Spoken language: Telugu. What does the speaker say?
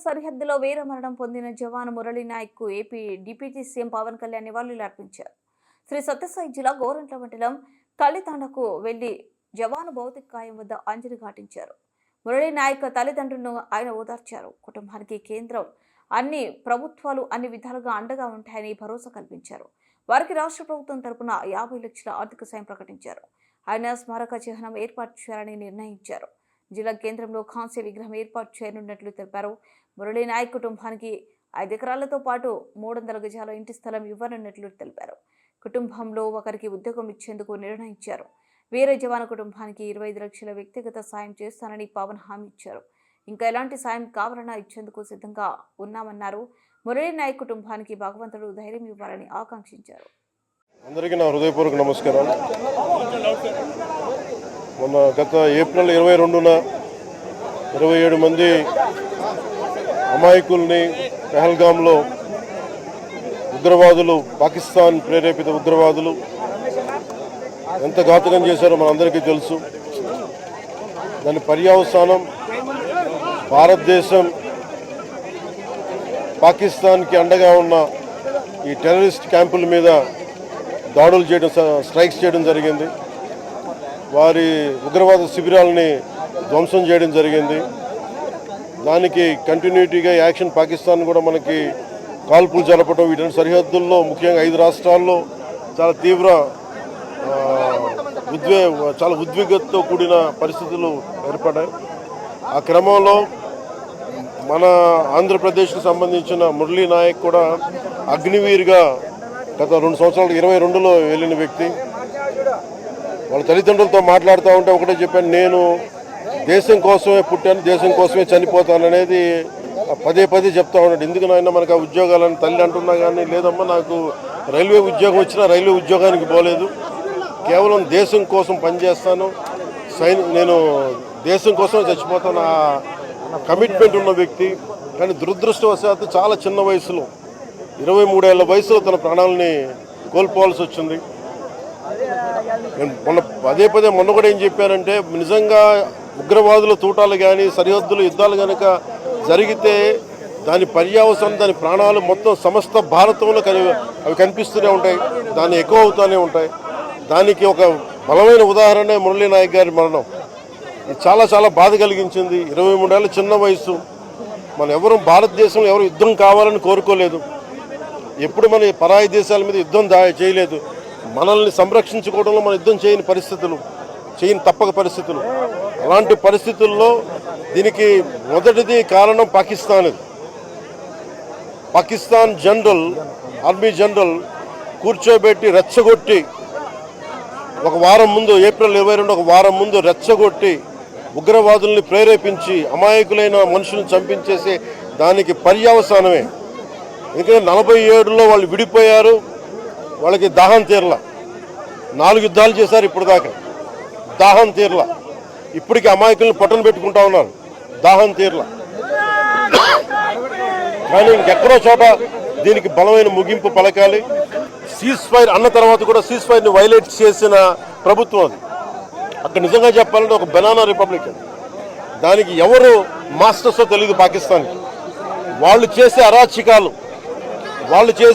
సరిహద్దులో వీరమరణం పొందిన జవాను Murali Nayak AP deputy CM Pawan Kalyan నివాళులర్పించారు. శ్రీ సత్యసాయి జిల్లా గోరంట్ల మండలం కల్లితాండకు వెళ్లి జవాను భౌతిక కాయం వద్ద అంజలి ఘాటించారు. మురళీ నాయక్ తల్లిదండ్రులను ఆయన ఓదార్చారు. కుటుంబానికి కేంద్రం అన్ని ప్రభుత్వాలు అన్ని విధాలుగా అండగా ఉంటాయని భరోసా కల్పించారు. వారికి రాష్ట్ర ప్రభుత్వం తరపున 50 లక్షల ఆర్థిక సాయం ప్రకటించారు. ఆయన స్మారక చిహ్నం ఏర్పాటు చేయాలని నిర్ణయించారు. జిల్లా కేంద్రంలో కాంస్య విగ్రహం ఏర్పాటు చేయనున్నట్లు తెలిపారు. మురళీ నాయక్ కుటుంబానికి 5 ఎకరాలతో పాటు 300 గజాల ఇంటి స్థలం ఇవ్వనున్నట్లు తెలిపారు. కుటుంబంలో ఒకరికి ఉద్యోగం ఇచ్చేందుకు నిర్ణయించారు. వీర జవాన్ కుటుంబానికి 25 లక్షల వ్యక్తిగత సాయం చేస్తానని పవన్ హామీ ఇచ్చారు. ఇంకా ఎలాంటి సాయం కావాలన్నా ఇచ్చేందుకు సిద్ధంగా ఉన్నామన్నారు. మురళీ నాయక్ కుటుంబానికి భగవంతుడు ధైర్యం ఇవ్వాలని ఆకాంక్షించారు. అందరికీ నా హృదయపూర్వక నమస్కారం. మొన్న గత ఏప్రిల్ 22న 27 మంది అమాయకుల్ని పెహల్గాంలో ఉగ్రవాదులు, పాకిస్తాన్ ప్రేరేపిత ఉగ్రవాదులు ఎంత ఘాతుకం చేశారో మనందరికీ తెలుసు. దాని పర్యవసానం భారతదేశం పాకిస్తాన్కి అండగా ఉన్న ఈ టెర్రరిస్ట్ క్యాంపుల మీద దాడులు చేయడం, స్ట్రైక్స్ చేయడం జరిగింది. వారి ఉగ్రవాద శిబిరాలని ధ్వంసం చేయడం జరిగింది. దానికి కంటిన్యూటీగా యాక్షన్ పాకిస్తాన్ కూడా మనకి కాల్పులు జరపడం, వీటి సరిహద్దుల్లో ముఖ్యంగా 5 రాష్ట్రాల్లో చాలా తీవ్ర చాలా ఉద్విగ్నతతో కూడిన పరిస్థితులు ఏర్పడ్డాయి. ఆ క్రమంలో మన ఆంధ్రప్రదేశ్కి సంబంధించిన మురళీ నాయక్ కూడా అగ్నివీర్గా గత 2 సంవత్సరాలు 22లో వెళ్ళిన వ్యక్తి. వాళ్ళ తల్లిదండ్రులతో మాట్లాడుతూ ఉంటే ఒకటే చెప్పాను, నేను దేశం కోసమే పుట్టాను, దేశం కోసమే చనిపోతాను అనేది పదే చెప్తా ఉన్నాడు. ఎందుకు నాయన మనకు ఆ ఉద్యోగాలని తల్లి అంటున్నా కానీ, లేదమ్మా నాకు రైల్వే ఉద్యోగం వచ్చినా రైల్వే ఉద్యోగానికి పోలేదు, కేవలం దేశం కోసం పనిచేస్తాను, నేను దేశం కోసమే చచ్చిపోతాను ఆ కమిట్మెంట్ ఉన్న వ్యక్తి. కానీ దురదృష్టవశాత్తు చాలా చిన్న వయసులో 23 ఏళ్ల వయసులో తన ప్రాణాలని కోల్పోవాల్సి వచ్చింది. నేను మొన్న కూడా ఏం చెప్పానంటే, నిజంగా ఉగ్రవాదుల తూటాలు కానీ సరిహద్దుల యుద్ధాలు కనుక జరిగితే దాని పర్యవసానం, దాని ప్రాణాలు మొత్తం సమస్త భారతంలో అవి కనిపిస్తూనే ఉంటాయి, దాన్ని ఎక్కువ అవుతూనే ఉంటాయి. దానికి ఒక బలమైన ఉదాహరణ మురళీ నాయక్ గారి మరణం. ఇది చాలా బాధ కలిగించింది. 23 ఏళ్ళ చిన్న వయసు. మనం ఎవరు భారతదేశంలో ఎవరు యుద్ధం కావాలని కోరుకోలేదు, ఎప్పుడు మన పరాయి దేశాల మీద యుద్ధం చేయలేదు. మనల్ని సంరక్షించుకోవడంలో మనం యుద్ధం చేయని తప్పక పరిస్థితులు. అలాంటి పరిస్థితుల్లో దీనికి మొదటిది కారణం పాకిస్తాన్ జనరల్, ఆర్మీ జనరల్ కూర్చోబెట్టి రెచ్చగొట్టి ఒక వారం ముందు, ఏప్రిల్ 22 ఒక వారం ముందు రెచ్చగొట్టి ఉగ్రవాదుల్ని ప్రేరేపించి అమాయకులైన మనుషులను చంపించేసి దానికి పర్యవసానమే. ఎందుకంటే 47లో వాళ్ళు విడిపోయారు, వాళ్ళకి దాహం తీరలా. 4 యుద్ధాలు చేశారు ఇప్పుడు దాకా, దాహం తీరలా. ఇప్పటికీ అమాయకులను పట్టున పెట్టుకుంటా ఉన్నారు, దాహం తీరలా. కానీ ఇంకెక్కడో చోట దీనికి బలమైన ముగింపు పలకాలి. సీజ్ ఫైర్ అన్న తర్వాత కూడా సీజ్ ఫైర్ని వైలేట్ చేసిన ప్రభుత్వం అది. అక్కడ నిజంగా చెప్పాలంటే ఒక బనానా రిపబ్లిక్. దానికి ఎవరు మాస్టర్సో తెలియదు పాకిస్తాన్కి. వాళ్ళు చేసే అరాచకాలు, వాళ్ళు చేసే